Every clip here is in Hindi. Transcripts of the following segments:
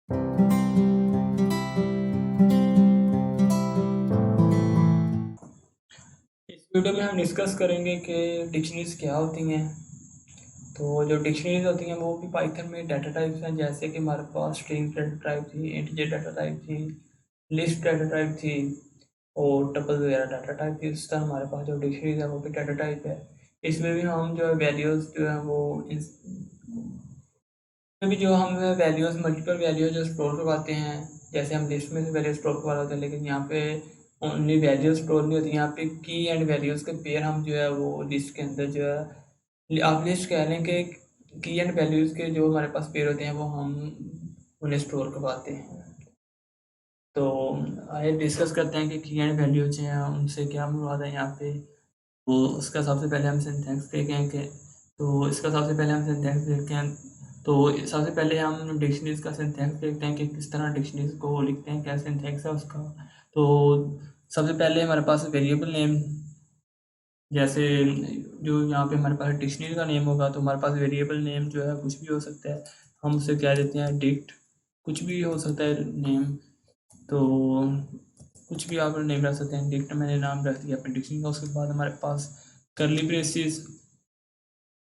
इस वीडियो में हम डिस्कस करेंगे कि डिक्शनरीज क्या होती हैं। तो जो डिक्शनरीज होती हैं वो भी पाइथन में डाटा टाइप्स हैं, जैसे कि हमारे पास स्ट्रिंग डाटा टाइप थी, इंटीजर डाटा टाइप थी, लिस्ट डाटा टाइप थी और टपल वगैरह डाटा टाइप थी। इस तरह हमारे पास जो डिक्शनरीज है वो भी डाटा टाइप है। इसमें भी हम जो है वैल्यूज़ जो है वो इसमें भी जो हम वैल्यूज़ मल्टीपल वैल्यूज जो स्टोर करवाते हैं। जैसे हम लिस्ट में से वैल्यू स्टोर करवा रहे होते हैं, लेकिन यहाँ पे ओनली वैल्यू स्टोर नहीं होती, यहाँ पे की एंड वैल्यूज़ के पेयर हम जो है वो लिस्ट के अंदर जो है आप लिस्ट कह लें कि की एंड वैल्यूज़ के जो हमारे पास पेयर होते हैं वो हम उन्हें स्टोर करवाते हैं। तो आइए डिस्कस करते हैं कि की एंड वैल्यूज हैं उनसे क्या मुराद है यहाँ पे। तो उसका सबसे पहले हम सिंटैक्स देखेंगे। तो इसका सबसे पहले हम सिंटैक्स देखते हैं। तो सबसे पहले हम डिक्शनरीज का सिंटैक्स देखते हैं कि किस तरह डिक्शनरीज को लिखते हैं, क्या सिंटैक्स है उसका। तो सबसे पहले हमारे पास वेरिएबल नेम, जैसे जो यहाँ पे हमारे पास डिक्शनरी का नेम होगा तो हमारे पास वेरिएबल नेम जो है कुछ भी हो सकता है। हम उसे क्या देते हैं, डिक्ट, कुछ भी हो सकता है नेम। तो कुछ भी आप नेम रख सकते हैं, डिक्ट मैंने नाम रख दिया अपने डिक्शनरी का। उसके बाद हमारे पास करली ब्रेसिस,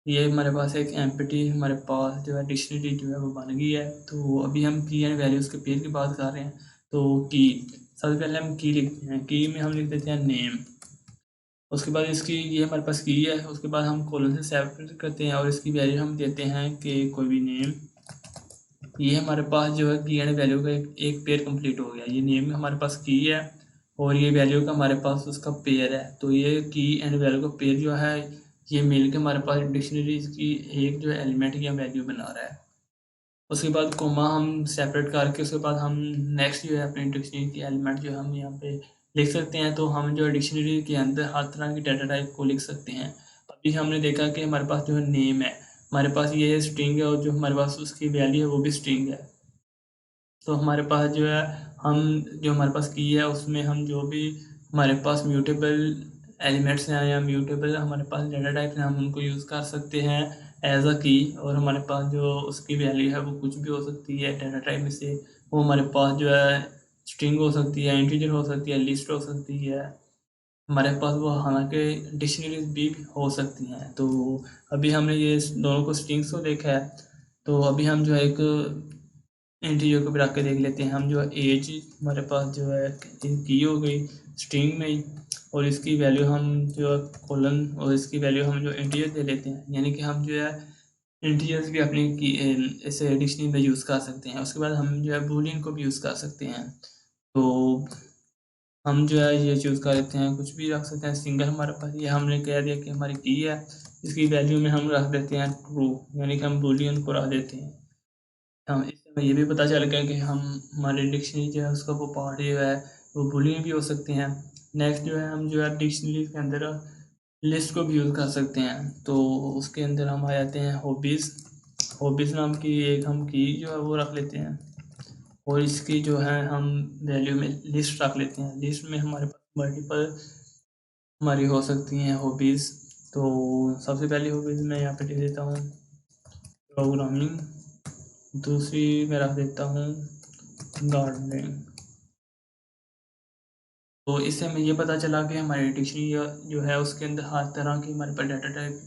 ये हमारे पास एक एम्पटी हमारे पास जो है डिक्शनरी जो है वो बन गई है। तो अभी हम की एंड वैल्यूज़ के पेयर की बात कर रहे हैं। तो की, सबसे पहले हम की लिखते हैं, की में हम लिख देते हैं नेम। उसके बाद इसकी ये हमारे पास की है, उसके बाद हम कॉलन से सेपरेट करते हैं और इसकी वैल्यू हम देते हैं कि कोई भी नेम। ये हमारे पास जो है की एंड वैल्यू का एक पेयर कंप्लीट हो गया। ये नेम हमारे पास की है और ये वैल्यू का हमारे पास उसका पेयर है। तो ये की एंड वैल्यू का पेयर जो है ये मिल के हमारे पास डिक्शनरीज की एक जो एलिमेंट या वैल्यू बना रहा है। उसके बाद कोमा हम सेपरेट करके उसके बाद हम नेक्स्ट जो है अपनी डिक्शनरी की एलिमेंट जो हम यहाँ पे लिख सकते हैं। तो हम जो है डिक्शनरी के अंदर हर तरह की डाटा टाइप को लिख सकते हैं। अभी हमने देखा कि हमारे पास जो है नेम है, हमारे पास ये स्ट्रिंग है और जो हमारे पास उसकी वैल्यू है वो भी स्ट्रिंग है। तो हमारे पास जो है हम जो हमारे पास की है उसमें हम जो भी हमारे पास म्यूटेबल एलिमेंट्स हैं या म्यूटेबल हमारे पास डाटा टाइप हैं हम उनको यूज़ कर सकते हैं एज अ की। और हमारे पास जो उसकी वैल्यू है वो कुछ भी हो सकती है डाटा टाइप में से। वो हमारे पास जो है स्ट्रिंग हो सकती है, इंटीजर हो सकती है, लिस्ट हो सकती है, हमारे पास वो हालांकि डिक्शनरीज भी हो सकती हैं। तो अभी हमने ये दोनों को स्ट्रिंग्स को देखा है। तो अभी हम जो है एक इंटीजर को भी रख के देख लेते हैं। हम जो है एज हमारे पास जो है की हो गई स्ट्रिंग में ही, और इसकी वैल्यू हम जो है कोलन और इसकी वैल्यू हम जो इंटीजर दे लेते हैं। यानी कि हम जो है इंटीजर्स भी अपनी की ऐसे डिक्शनरी में यूज़ कर सकते हैं। उसके बाद हम जो है बूलियन को भी यूज़ कर सकते हैं। तो हम जो है ये चूज़ कर लेते हैं, कुछ भी रख सकते हैं। सिंगल हमारे पास ये हमने कह दिया कि हमारी की है, इसकी वैल्यू में हम रख देते हैं ट्रू, यानी कि हम बूलियन को रख देते हैं। हम इससे हमें ये भी पता चल गया कि हम हमारी डिक्शनरी जो है उसका वो पार्ट जो है वो बूलियन भी हो सकते हैं। नेक्स्ट जो है हम जो है डिक्शनरी के अंदर लिस्ट को भी यूज़ कर सकते हैं। तो उसके अंदर हम आ जाते हैं हॉबीज़। हॉबीज़ नाम की एक हम की जो है वो रख लेते हैं और इसकी जो है हम वैल्यू में लिस्ट रख लेते हैं। लिस्ट में हमारे पास मल्टीपल हमारी हो सकती हैं हॉबीज़। तो सबसे पहली हॉबीज़ मैं यहाँ पे लिख देता हूँ प्रोग्रामिंग, दूसरी मैं रख देता हूँ गार्डनिंग। तो इससे हमें ये पता चला कि हमारी डिक्शनरी जो है उसके अंदर हर तरह की हमारे पास डाटा टाइप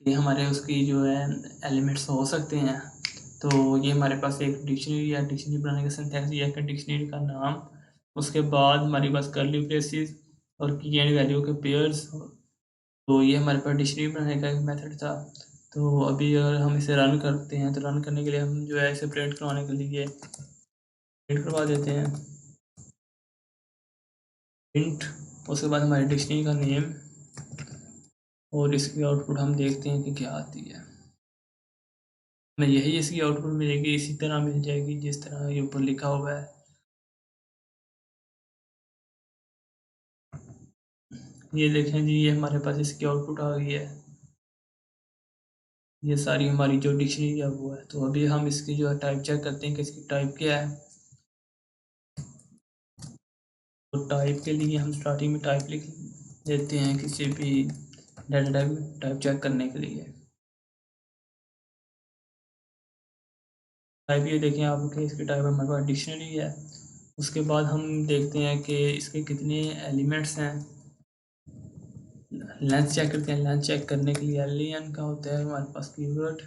के हमारे उसकी जो है एलिमेंट्स हो सकते हैं। तो ये हमारे पास एक डिक्शनरी या डिक्शनरी बनाने का सिंटैक्स ये है कि डिक्शनरी का नाम, उसके बाद हमारे पास कर्ली ब्रेसेस और की एंड वैल्यू के पेयर्स। तो ये हमारे पास डिक्शनरी बनाने का एक मेथड था। तो अभी अगर हम इसे रन करते हैं तो रन करने के लिए हम जो है इसे प्रिंट करवाने के लिए प्रिंट करवा देते हैं प्रिंट। उसके बाद हमारी डिक्शनरी का नेम और इसकी आउटपुट हम देखते हैं कि क्या आती है। हमें यही इसकी आउटपुट मिलेगी, इसी तरह मिल जाएगी जिस तरह ये ऊपर लिखा हुआ है। ये देखें जी, ये हमारे पास इसकी आउटपुट आ गई है। ये सारी हमारी जो डिक्शनरी है वो है। तो अभी हम इसकी जो है टाइप चेक करते हैं कि इसकी टाइप क्या है। तो टाइप के लिए हम स्टार्टिंग में टाइप लिख देते हैं किसी भी डाटा टाइप चेक करने के लिए। टाइप ये देखें आप कि इसकी टाइप हमारे पास डिक्शनरी है। उसके बाद हम देखते हैं कि इसके कितने एलिमेंट्स हैं। लेंथ चेक करते हैं। लेंथ चेक करने के लिए len का होता है हमारे पास कीवर्ड।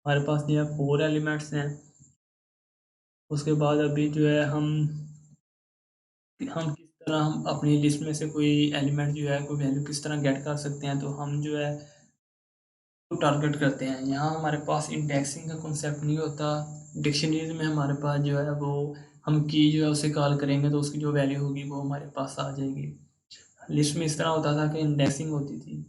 हमारे पास जो है 4 एलिमेंट्स हैं। उसके बाद अभी जो है हम किस तरह हम अपनी लिस्ट में से कोई एलिमेंट जो है कोई वैल्यू किस तरह गेट कर सकते हैं। तो हम जो है तो टारगेट करते हैं। यहाँ हमारे पास इंडेक्सिंग का कॉन्सेप्ट नहीं होता। डिक्शनरीज में हमारे पास जो है वो हम की जो है उसे कॉल करेंगे तो उसकी जो वैल्यू होगी वो हमारे पास आ जाएगी। लिस्ट में इस तरह होता था कि इंडेक्सिंग होती थी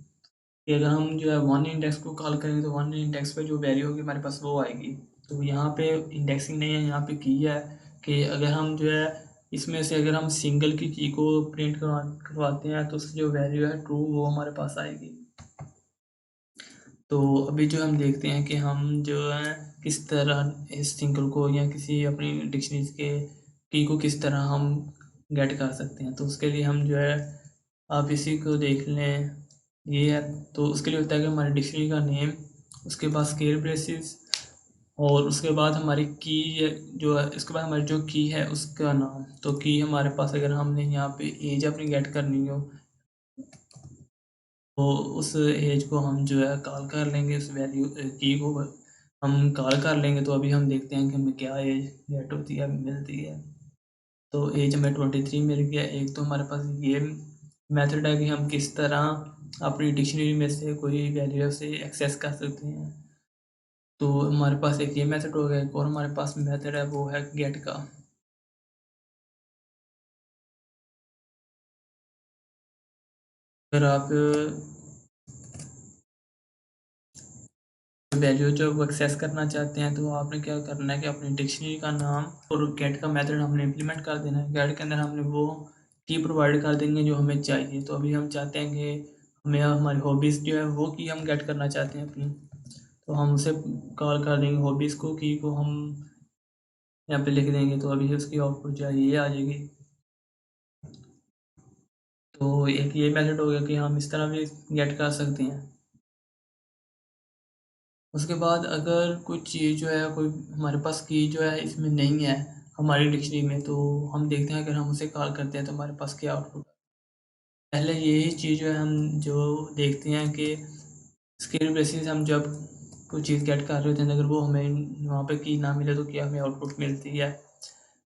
कि अगर हम जो है वन इंडेक्स को कॉल करेंगे तो वन इंडेक्स पे जो वैल्यू होगी हमारे पास वो आएगी। तो यहाँ पे इंडेक्सिंग नहीं है, यहाँ पे की है कि अगर हम जो है इसमें से अगर हम सिंगल की को प्रिंट करवाते हैं तो उसकी जो वैल्यू है ट्रू वो हमारे पास आएगी। तो अभी जो हम देखते हैं कि हम जो है किस तरह इस सिंगल को या किसी अपनी डिक्शनरीज के की को किस तरह हम गेट कर सकते हैं। तो उसके लिए हम जो है आप इसी को देख लें। ये है तो उसके लिए होता है कि हमारी डिक्शनरी का नेम, उसके बाद स्केल ब्रेसिस, और उसके बाद हमारी की जो है उसके बाद हमारी जो की है उसका नाम। तो की हमारे पास अगर हमने यहाँ पे एज अपनी गेट करनी हो तो उस एज को हम जो है कॉल कर लेंगे, उस वैल्यू की को हम कॉल कर लेंगे। तो अभी हम देखते हैं कि हमें क्या एज गेट होती है मिलती है। तो एज हमें 23 मिल गया। एक तो हमारे पास ये मेथड है कि हम किस तरह अपनी डिक्शनरी में से कोई वैल्यू से एक्सेस कर सकते हैं। तो हमारे पास एक ये मेथड हो गया। एक और हमारे पास मेथड है वो है गेट का। अगर आप वैल्यू जब एक्सेस करना चाहते हैं तो आपने क्या करना है कि अपनी डिक्शनरी का नाम और गेट का मेथड हमने इम्प्लीमेंट कर देना है। गेट के अंदर हमने वो की प्रोवाइड कर देंगे जो हमें चाहिए। तो अभी हम चाहते हैं कि हमें हमारी हॉबीज़ जो है वो की हम गेट करना चाहते हैं अपनी। तो हम उसे कॉल कर देंगे हॉबीज़ को, की को हम यहाँ पे लिख देंगे। तो अभी उसकी आउटपुट जो है ये आ जाएगी। तो एक ये मेथड हो गया कि हम इस तरह भी गेट कर सकते हैं। उसके बाद अगर कोई चीज़ जो है कोई हमारे पास की जो है इसमें नहीं है हमारी डिक्शनरी में, तो हम देखते हैं अगर हम उसे कॉल करते हैं तो हमारे पास क्या आउटपुट। पहले यही चीज़ जो है हम जो देखते हैं कि स्केल बेसिस हम जब कोई चीज़ गेट कर रहे होते हैं अगर वो हमें वहाँ पे की ना मिले तो क्या हमें आउटपुट मिलती है।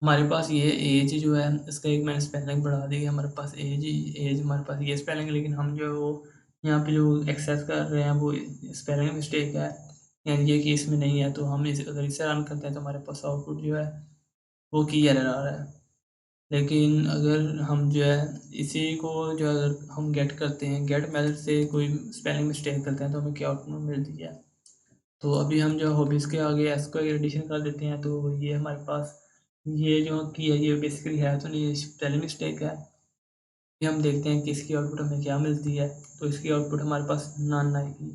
हमारे पास ये एज जो है इसका एक मैंने स्पेलिंग बढ़ा दी है। हमारे पास एज हमारे पास ये स्पेलिंग है, लेकिन हम जो है वो यहाँ पे जो एक्सेस कर रहे हैं वो स्पेलिंग मिस्टेक है, यानी ये कि इसमें नहीं है। तो हम अगर इसे रन करते हैं तो हमारे पास आउटपुट जो है वो की एरर आ रहा है। लेकिन अगर हम जो है इसी को जो है अगर हम गेट करते हैं गेट मेथड से कोई स्पेलिंग मिस्टेक करते हैं तो हमें क्या आउटपुट मिलती है। तो अभी हम जो हॉबीज़ के आगे एस को एडिशन कर देते हैं। तो ये हमारे पास ये जो की है ये बेसिकली है तो नहीं, स्पेलिंग मिस्टेक है। ये हम देखते हैं कि इसकी आउटपुट हमें क्या मिलती है। तो इसकी आउटपुट हमारे पास नन आएगी।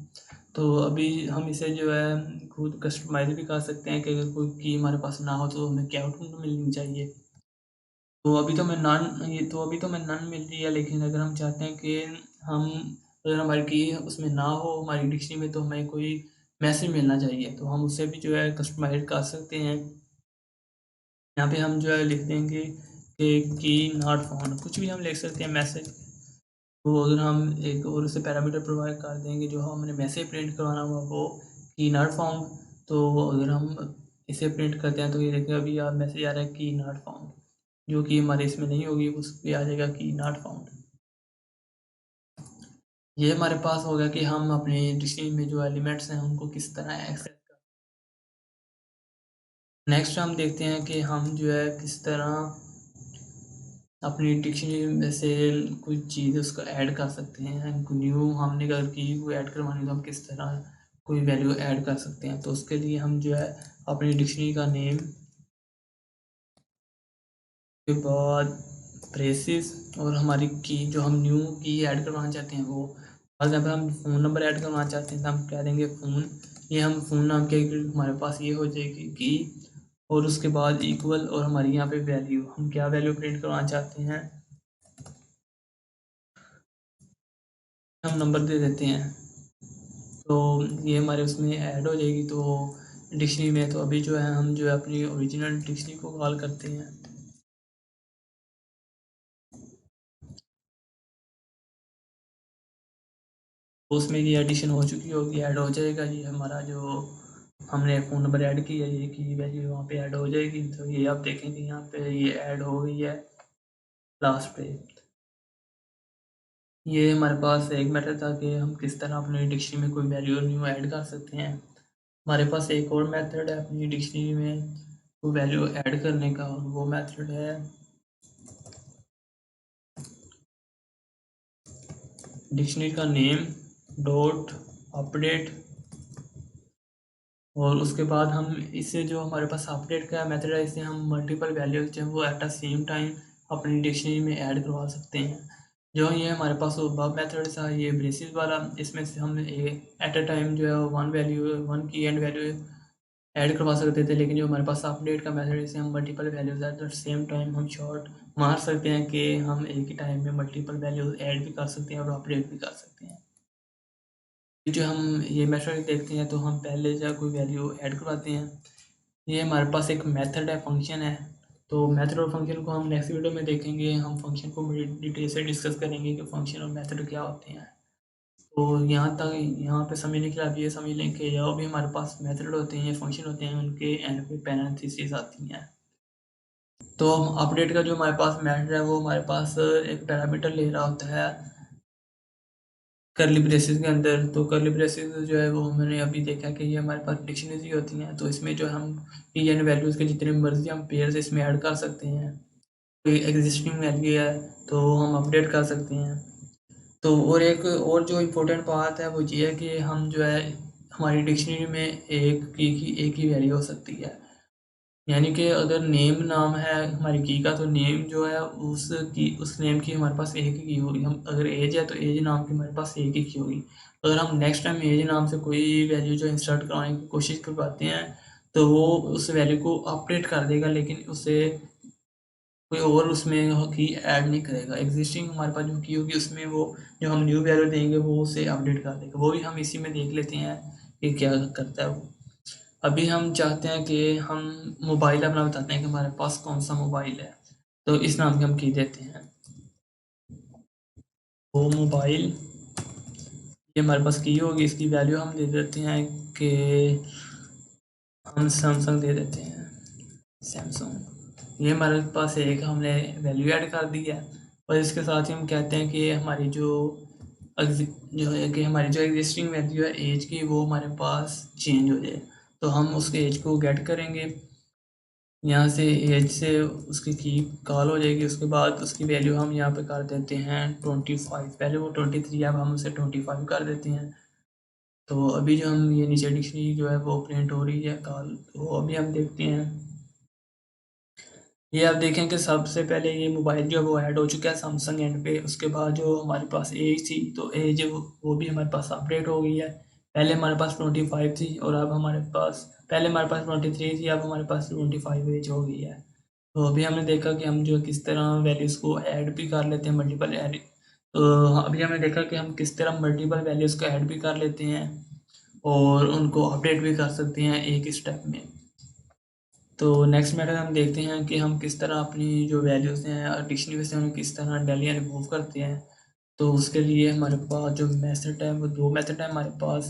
तो अभी हम इसे जो है खुद कस्टमाइज भी कर सकते हैं कि अगर कोई की हमारे पास ना हो तो हमें क्या आउटपुट मिलनी चाहिए। तो अभी तो हमें नन मिल रही है, लेकिन अगर हम चाहते हैं कि हम अगर हमारी की उसमें ना हो हमारी डिक्शनरी में तो हमें कोई मैसेज मिलना चाहिए। तो हम उसे भी जो है कस्टमाइज कर सकते हैं। यहाँ पे हम जो है लिख देंगे कि की नॉट फाउंड, कुछ भी हम लिख सकते हैं मैसेज। तो अगर हम एक और उसे पैरामीटर प्रोवाइड कर देंगे जो हमने मैसेज प्रिंट करवाना हुआ वो की नॉट फाउंड। तो अगर हम इसे प्रिंट करते हैं तो ये देखिए अभी आप मैसेज आ रहा है की नॉट फाउंड, जो कि हमारे इसमें नहीं होगी उस पर आ जाएगा की नॉट फाउंड। ये हमारे पास हो गया कि हम अपने डिक्शनरी में जो एलिमेंट्स हैं उनको किस तरह एक्सेस कर। नेक्स्ट हम देखते हैं कि हम जो है किस तरह अपनी डिक्शनरी में से कोई चीज़ उसको ऐड कर सकते हैं। न्यू हमने अगर की वो ऐड करवानी है तो हम किस तरह कोई वैल्यू ऐड कर सकते हैं। तो उसके लिए हम जो है अपनी डिक्शनरी का नेम के बाद ब्रेसिस और हमारी की जो हम न्यू की ऐड करवाना चाहते हैं वो, फॉर एग्जाम्पल हम फ़ोन नंबर ऐड करवाना चाहते हैं तो हम कह देंगे फ़ोन। ये हम फ़ोन नाम के हमारे पास ये हो जाएगी की, और उसके बाद इक्वल और हमारी यहाँ पे वैल्यू हम क्या वैल्यू प्रिंट करवाना चाहते हैं हम नंबर दे देते हैं। तो ये हमारे उसमें ऐड हो जाएगी तो डिक्शनरी में। तो अभी जो है हम जो है अपनी ओरिजिनल डिक्शनरी को कॉल करते हैं। तो उसमें ये एडिशन हो चुकी होगी, ऐड हो जाएगा। ये हमारा जो हमने फ़ोन नंबर ऐड किया ये की वैल्यू वहाँ पे ऐड हो जाएगी। तो ये आप देखेंगे यहाँ पे ये ऐड हो गई है लास्ट पे। ये हमारे पास एक मेथड था कि हम किस तरह अपनी डिक्शनरी में कोई वैल्यू न्यू ऐड कर सकते हैं। हमारे पास एक और मेथड है अपनी डिक्शनरी में कोई वैल्यू ऐड करने का, और वो मेथड है डिक्शनरी का नेम डॉट अपडेट। और उसके बाद हम इससे जो हमारे पास अपडेट का मेथड है, इससे हम मल्टीपल वैल्यूज जो है वो एट द सेम टाइम अपनी डिक्शनरी में ऐड करवा सकते हैं। जो ये हमारे पास वो मेथड था ये ब्रेसिस वाला, इसमें से हम एट अ टाइम जो है वन वैल्यू वन की एंड वैल्यू ऐड करवा सकते थे। लेकिन जो हमारे पास अपडेट का मेथड है इससे हम multiple values at the same time हम शॉर्ट मार सकते हैं कि हम एक ही टाइम में मल्टीपल वैल्यूज ऐड भी कर सकते हैं और अपडेट भी कर सकते हैं। जो हम ये मेथड देखते हैं तो हम पहले जो कोई वैल्यू ऐड करवाते हैं। ये हमारे पास एक मेथड है, फंक्शन है। तो मेथड और फंक्शन को हम नेक्स्ट वीडियो में देखेंगे। हम फंक्शन को बड़ी डिटेल से डिस्कस करेंगे कि फंक्शन और मेथड क्या होते हैं। तो यहाँ तक यहाँ पे समझने के लिए आप ये समझ लें कि जो भी हमारे पास मेथड होते हैं, फंक्शन होते हैं, उनके एंड पे पैरेंथेसिस आती हैं। तो हम अपडेट का जो हमारे पास मेथड है वो हमारे पास एक पैरामीटर ले रहा होता है करली ब्रेसेस के अंदर। तो करली ब्रेसेस जो है वो मैंने अभी देखा कि ये हमारे पास डिक्शनरी होती हैं। तो इसमें जो हम की एंड वैल्यूज़ के जितने मर्जी हम पेयर्स इसमें ऐड कर सकते हैं। कोई एग्जिस्टिंग वैल्यू है तो हम अपडेट कर सकते हैं। तो और एक और जो इम्पोर्टेंट बात है वो ये है कि हम जो है हमारी डिक्शनरी में एक ही वैल्यू हो सकती है। यानी कि अगर नेम नाम है हमारी की का, तो नेम जो है उस नेम की हमारे पास एक ही की होगी। हम अगर एज है तो एज नाम की हमारे पास एक ही की होगी। अगर हम नेक्स्ट टाइम एज नाम से कोई वैल्यू जो इंसर्ट करवाने की कोशिश करवाते हैं तो वो उस वैल्यू को अपडेट कर देगा, लेकिन उसे कोई और उसमें की ऐड नहीं करेगा। एग्जिस्टिंग हमारे पास जो की होगी उसमें वो जो हम न्यू वैल्यू देंगे वो उसे अपडेट कर देगा। वो भी हम इसी में देख लेते हैं कि क्या करता है वो। अभी हम चाहते हैं कि हम मोबाइल अपना बताते हैं कि हमारे पास कौन सा मोबाइल है। तो इस नाम की हम की देते हैं वो मोबाइल। ये हमारे पास की होगी, इसकी वैल्यू हम दे देते हैं कि हम सैमसंग दे देते हैं सैमसंग। ये हमारे पास एक हमने वैल्यू ऐड कर दी है। और इसके साथ ही हम कहते हैं कि हमारी जो है कि हमारी जो एग्जिस्टिंग वैल्यू है एज की वो हमारे पास चेंज हो जाए। तो हम उसके एज को गेट करेंगे यहाँ से, एज से उसकी की कॉल हो जाएगी। उसके बाद उसकी वैल्यू हम यहाँ पे कर देते हैं 25। पहले वो 23, अब हम उसे 25 कर देते हैं। तो अभी जो हम ये नीचे डिक्शनरी जो है वो प्रिंट हो रही है कॉल, तो अभी हम देखते हैं। ये आप देखें कि सबसे पहले ये मोबाइल जो है वो ऐड हो चुका है सैमसंग एंड पे। उसके बाद जो हमारे पास एज थी तो एज वो भी हमारे पास अपडेट हो गई है। पहले हमारे पास 25 थी और अब हमारे पास, पहले हमारे पास 23 थी, अब हमारे पास 25 एज हो गई है। तो अभी हमने देखा कि हम जो किस तरह वैल्यूज़ को ऐड भी कर लेते हैं मल्टीपल ऐड। तो अभी हमने देखा कि हम किस तरह मल्टीपल वैल्यूज़ को ऐड भी कर लेते हैं और उनको अपडेट भी कर सकते हैं एक स्टेप में। तो नेक्स्ट मेथड हम देखते हैं कि हम किस तरह अपनी जो वैल्यूज़ हैं डिक्शनरी से उन्हें किस तरह डेली रिमूव करते हैं। तो उसके लिए हमारे पास जो मेथड है वो दो मेथड है हमारे पास।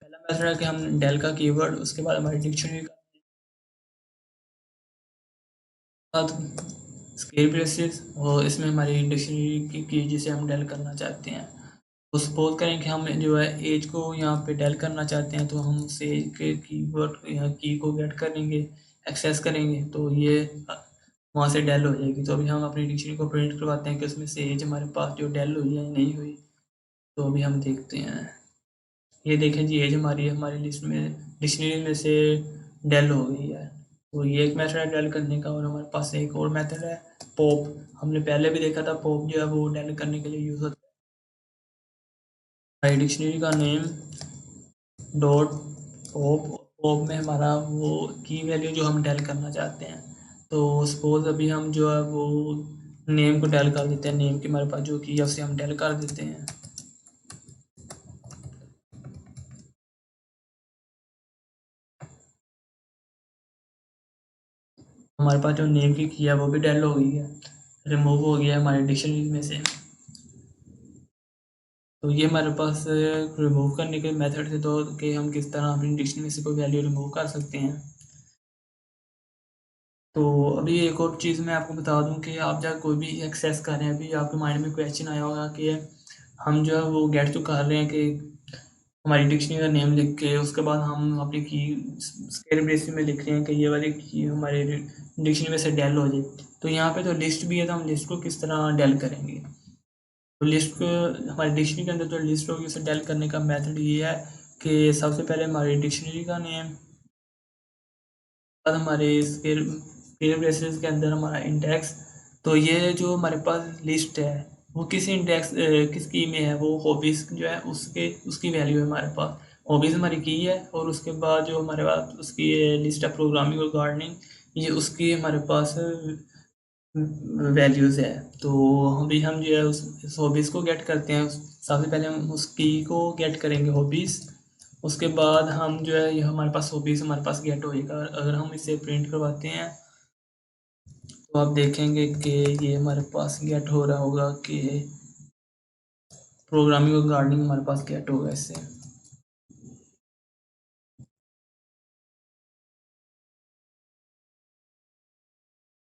पहला मेथड है कि हम डेल का कीवर्ड, उसके बाद हमारी डिक्शनरी का स्केल ब्रेसेस, और इसमें हमारी डिक्शनरी की जिसे हम डेल करना चाहते हैं। तो सपोज करें कि हम जो है एज को यहाँ पे डेल करना चाहते हैं, तो हम उस एज के कीवर्ड यहाँ की को गेट करेंगे, एक्सेस करेंगे, तो ये वहाँ से डेल हो जाएगी। तो अभी हम अपनी डिक्शनरी को प्रिंट करवाते हैं कि उसमें से एज हमारे पास जो डेल हुई है नहीं हुई। तो अभी हम देखते हैं, ये देखें जी एज हमारी लिस्ट में डिक्शनरी में से डेल हो गई है। तो ये एक मेथड है डेल करने का। और हमारे पास एक और मेथड है पॉप। हमने पहले भी देखा था पॉप जो है वो डेल करने के लिए यूज़ होता है। डिक्शनरी का नेम डॉट पॉप, पॉप में हमारा वो की वैल्यू जो हम डेल करना चाहते हैं। तो सपोज अभी हम जो है वो नेम को डेल कर देते हैं, नेम की हमारे पास जो की है उसे हम डेल कर देते हैं। हमारे पास जो नेम की है वो भी डेल हो गई है, रिमूव हो गया हमारे डिक्शनरी में से। तो ये हमारे पास रिमूव करने के मेथड थे दो, कि हम किस तरह अपनी डिक्शनरी से कोई वैल्यू रिमूव कर सकते हैं। तो अभी एक और चीज़ मैं आपको बता दूं कि आप जब कोई भी एक्सेस कर रहे हैं, अभी आपके माइंड में क्वेश्चन आया होगा कि हम जो है वो गेट तो कर रहे हैं कि हमारी डिक्शनरी का नेम लिख के उसके बाद हम अपनी की स्केल ब्रेसिस में लिख रहे हैं कि ये वाली की हमारे डिक्शनरी में से डेल हो जाए। तो यहाँ पे तो लिस्ट भी है, तो हम लिस्ट को किस तरह डेल करेंगे। तो लिस्ट को हमारी डिक्शनरी के अंदर जो लिस्ट होगी उसे डेल करने का मेथड ये है कि सबसे पहले हमारी डिक्शनरी का नेम, बाद हमारे स्केल स्केल ब्रेसेस के अंदर हमारा इंडेक्स। तो ये जो हमारे पास लिस्ट है वो किस इंडेक्स किस की में है, वो हॉबीज़ जो है उसके उसकी वैल्यू है हमारे पास। हॉबीज़ हमारी की है, और उसके बाद जो हमारे पास उसकी लिस्ट है प्रोग्रामिंग और गार्डनिंग, ये उसकी हमारे पास वैल्यूज़ है। तो अभी हम जो है उस हॉबीज़ को गेट करते हैं। सबसे पहले हम उस की को गेट करेंगे हॉबीज़, उसके बाद हम जो है ये हमारे पास हॉबीज़ हमारे पास गेट होएगा। अगर हम इसे प्रिंट करवाते हैं तो आप देखेंगे कि ये हमारे पास गेट हो रहा होगा कि प्रोग्रामिंग और गार्डनिंग हमारे पास गेट होगा इससे। ये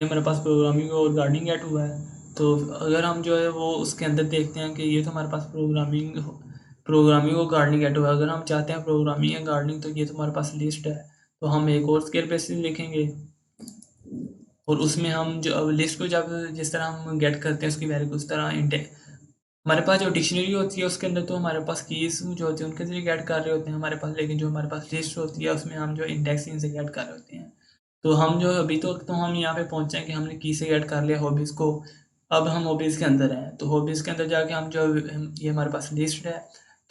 हमारे पास प्रोग्रामिंग और गार्डनिंग गेट हुआ है। तो अगर हम जो है वो उसके अंदर देखते हैं कि ये तो हमारे पास प्रोग्रामिंग और गार्डनिंग गेट हुआ है। अगर हम चाहते हैं प्रोग्रामिंग या गार्डनिंग, तो ये तो हमारे पास लिस्ट है। तो हम एक और स्केल बेसिस लिखेंगे, और उसमें हम जो लिस्ट को जब जिस तरह हम गेट करते हैं उसकी वैल्यू को उस तरह इंडेक्स, हमारे पास जो डिक्शनरी होती है उसके अंदर तो हमारे पास कीज जो होती है उनके जरिए गेट कर रहे होते हैं हमारे पास, लेकिन जो हमारे पास लिस्ट होती है उसमें हम जो इंडेक्सिंग से गेट कर रहे होते हैं। तो हम जो अभी तो हम यहाँ पे पहुँचे हैं कि हमने की से गेट कर लिया हॉबीज़ को। अब हम हॉबीज़ के अंदर हैं, तो हॉबीज़ के अंदर जाके हम जो ये हमारे पास लिस्ट है,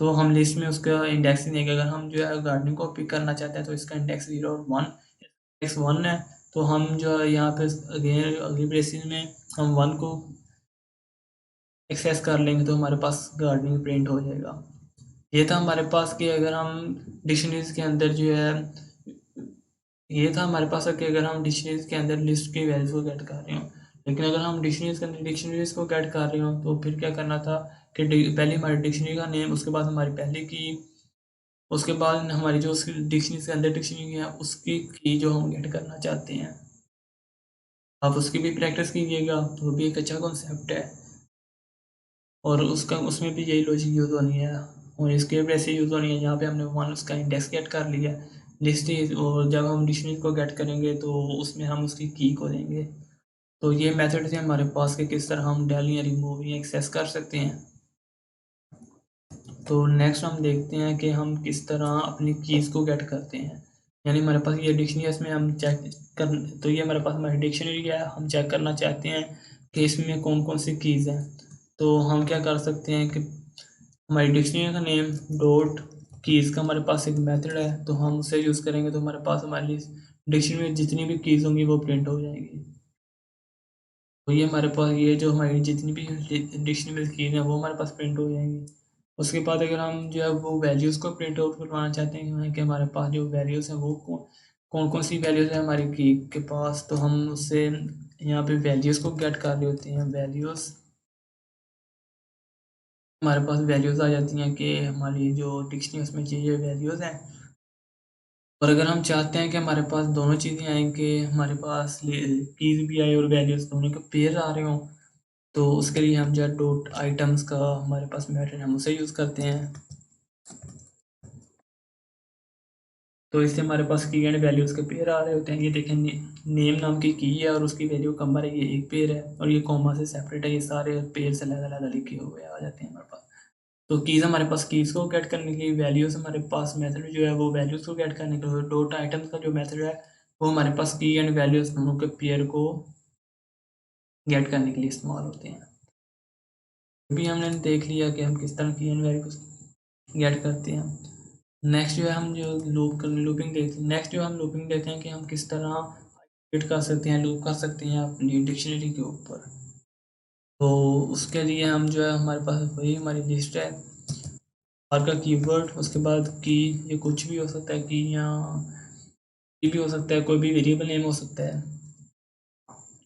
तो हम लिस्ट में उसका इंडेक्सिंग देंगे। अगर हम जो है गार्डनिंग को पिक करना चाहते हैं तो इसका इंडेक्स 0 और 1, इंडेक्स 1 है। तो हम जो है यहाँ पे अगेन अगली ब्रेसिस में हम 1 को एक्सेस कर लेंगे, तो हमारे पास गार्डनिंग प्रिंट हो जाएगा। ये था हमारे पास कि अगर हम डिक्शनरीज के अंदर जो है, ये था हमारे पास कि अगर हम डिक्शनरीज के अंदर लिस्ट की वैल्यूज को गेट कर रहे हो। लेकिन अगर हम डिक्शनरीज के अंदर डिक्शनरीज को गेट कर रहे हो तो फिर क्या करना था कि पहले हमारी डिक्शनरी का नेम, उसके बाद हमारी पहले की, उसके बाद हमारी जो उसकी डिक्शनरी के अंदर डिक्शनरी है उसकी की जो हम गेट करना चाहते हैं। आप उसकी भी प्रैक्टिस कीजिएगा, वो भी एक अच्छा कॉन्सेप्ट है, और उसका उसमें भी यही लॉजिक यूज़ होनी है। और इसके वैसे यूज़ होनी है जहाँ पे हमने 1 उसका इंडेक्स गेट कर लिया लिस्ट, और जब हम डिक्शनरी को गेट करेंगे तो उसमें हम उसकी की को देंगे। तो ये मेथड थे हमारे पास कि किस तरह हम डेल या रिमूव या एक्सेस कर सकते हैं। तो नेक्स्ट हम देखते हैं कि हम किस तरह अपनी कीज़ को गेट करते हैं। यानी हमारे पास ये डिक्शनरी है, इसमें हम चेक कर, तो ये हमारे पास हमारी डिक्शनरी है, हम चेक करना चाहते हैं कि इसमें कौन कौन सी कीज़ हैं। तो हम क्या कर सकते हैं कि हमारी डिक्शनरी का नेम डॉट कीज़ का हमारे पास एक मेथड है, तो हम उसे यूज़ करेंगे तो हमारे पास हमारी डिक्शनरी में जितनी भी कीज़ होंगी वो प्रिंट हो जाएंगी। तो ये हमारे पास ये जो हमारी जितनी भी डिक्शनरी में कीज़ हैं वो हमारे पास प्रिंट हो जाएंगी। उसके बाद अगर हम जो है वो वैल्यूज़ को प्रिंट आउट करवाना चाहते हैं कि हमारे पास जो वैल्यूज़ हैं वो कौन कौन सी वैल्यूज़ है हमारी की के पास, तो हम उससे यहाँ पे वैल्यूज़ को गेट कर रहे होते हैं। वैल्यूज़ हमारे पास वैल्यूज़ आ जाती हैं कि हमारी जो डिक्शनरी उसमें चाहिए वैल्यूज़ हैं। और अगर हम चाहते हैं कि हमारे पास दोनों चीज़ें आएँ, कि हमारे पास कीज़ भी आए और वैल्यूज़ दोनों के पेयर आ रहे हों, तो उसके लिए हम जो है डॉट आइटम्स का हमारे पास मेथड हम उसे यूज़ करते हैं। तो इससे हमारे पास की एंड वैल्यूज़ के पेयर आ रहे होते हैं। ये देखें नेम नाम की है और उसकी वैल्यू कमर है, ये एक पेयर है, और ये कॉमा से सेपरेट है, ये सारे पेयर से अलग-अलग लिखे हुए आ जाते हैं हमारे पास। तो कीज़ हमारे पास कीज़ को गेट करने के लिए, वैल्यूज़ हमारे पास मेथड जो है वो वैल्यूज़ को गेट करने के लिए, डॉट आइटम्स का जो मेथड है वो हमारे पास की एंड वैल्यूज़ दोनों के पेयर को गेट करने के लिए इस्तेमाल होते हैं। अभी हमने देख लिया कि हम किस तरह की एंड वैल्यूज़ गेट करते हैं। नेक्स्ट जो है हम जो लूपिंग देखते हैं, नेक्स्ट जो हम लूपिंग देखते हैं कि हम किस तरह फिट कर सकते हैं, लूप कर सकते हैं अपनी डिक्शनरी के ऊपर। तो उसके लिए हम जो है हमारे पास वही हमारी लिस्ट है, और का कीवर्ड, उसके बाद की, ये कुछ भी हो सकता है, की या की भी हो सकता है, कोई भी वेरिएबल नेम हो सकता है।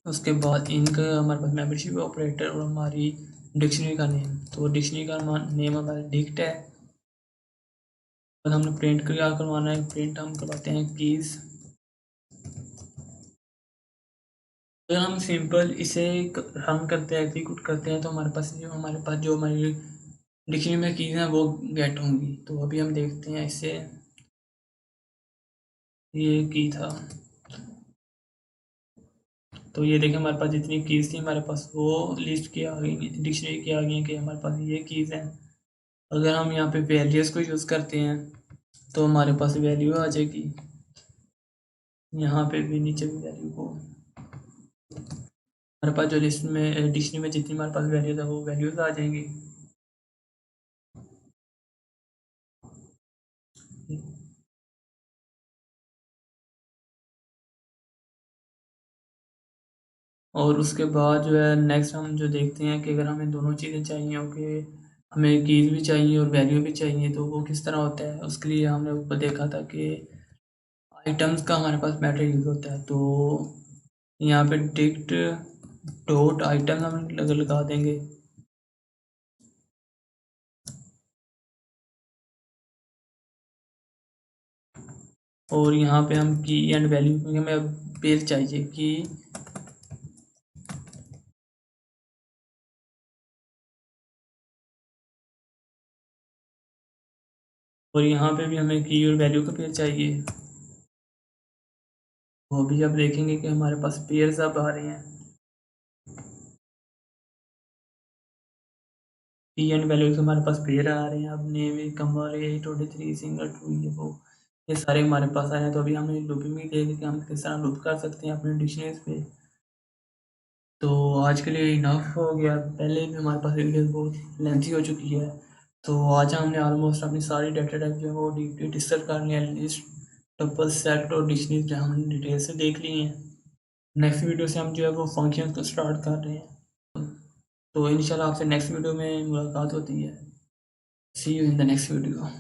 उसके बाद इनका हमारे पास मेंबरशिप ऑपरेटर और हमारी डिक्शनरी का नेम। तो डिक्शनरी का नेम हमारा डिक्ट है। और हमने प्रिंट क्या करवाना है, प्रिंट हम करवाते हैं कीज़। अगर हम सिंपल इसे हम करते हैं, एग्जीक्यूट करते हैं, तो हमारे पास जो हमारी डिक्शनरी में कीज़ हैं वो गेट होंगी। तो अभी हम देखते हैं इसे, ये की था। तो ये देखें हमारे पास जितनी कीज़ थी हमारे पास वो लिस्ट की आ गई, डिक्शनरी की आ गई हैं कि हमारे पास ये कीज़ हैं। अगर हम यहाँ पे वैल्यूज़ को यूज़ करते हैं तो हमारे पास वैल्यू आ जाएगी। यहाँ पे भी नीचे भी वैल्यू को हमारे पास जो लिस्ट में डिक्शनरी में जितनी हमारे पास वैल्यूज़ है वो वैल्यूज़ आ जाएंगी। और उसके बाद जो है नेक्स्ट हम जो देखते हैं कि अगर हमें दोनों चीज़ें चाहिए हो कि हमें कीज़ भी चाहिए और वैल्यू भी चाहिए, तो वो किस तरह होता है। उसके लिए हमने ऊपर देखा था कि आइटम्स का हमारे पास मेथड यूज़ होता है। तो यहाँ पे डिक्ट डॉट आइटम हम लगा देंगे। और यहाँ पे हम की एंड वैल्यू, क्योंकि हमें पेयर चाहिए की, और यहाँ पे भी हमें की और वैल्यू का पेयर चाहिए। वो भी अब देखेंगे कि हमारे पास पेयर्स अब आ रहे हैं। की एंड वैल्यू के हमारे पास पेयर आ रहे हैं। अब नेम एक कमर 823 सिंगल ट्रू, ये वो ये सारे हमारे पास आए हैं। तो अभी हमें लूपिंग भी देखें कि हम किस तरह लूप कर सकते हैं अपने डिक्शनरीज पे। तो आज के लिए इनफ हो गया। पहले भी हमारे पास वीडियो बहुत लेंथी हो चुकी है। तो आज हमने ऑलमोस्ट अपनी सारी डाटा टाइप जो है वो डीपली डिस्कस कर लिया, लिस्ट, टपल, सेट और डिक्शनरी जो हमने डिटेल से देख ली हैं। नेक्स्ट वीडियो से हम जो है वो फंक्शन को स्टार्ट कर रहे हैं। तो इंशाल्लाह आपसे नेक्स्ट वीडियो में मुलाकात होती है। See you in the next video.